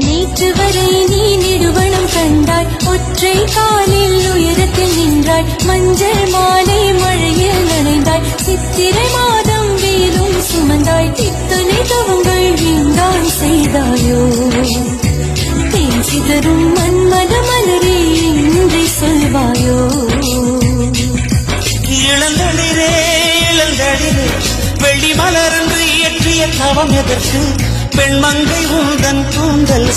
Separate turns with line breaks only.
நேற்று வரை நீ நெடுவனம் கண்டாய், ஒற்றை காலில் உயரத்தில் நின்றாய், மஞ்சள் மாலை மழையில் நனைந்தாய், சித்திரை மாதம் வேலும் சுமந்தாய், இத்தனை தவங்கள் வீந்தான் செய்தாயோ? தேன் சிதறும் மன்மத மலரே இன்றி சொல்வாயோ?
இளந்தளிரே இளந்தளிரே வெள்ளி மலர்ந்து இயற்றிய தவம் எதற்கு? பெண்மங்கை உந்தன் கூந்தல்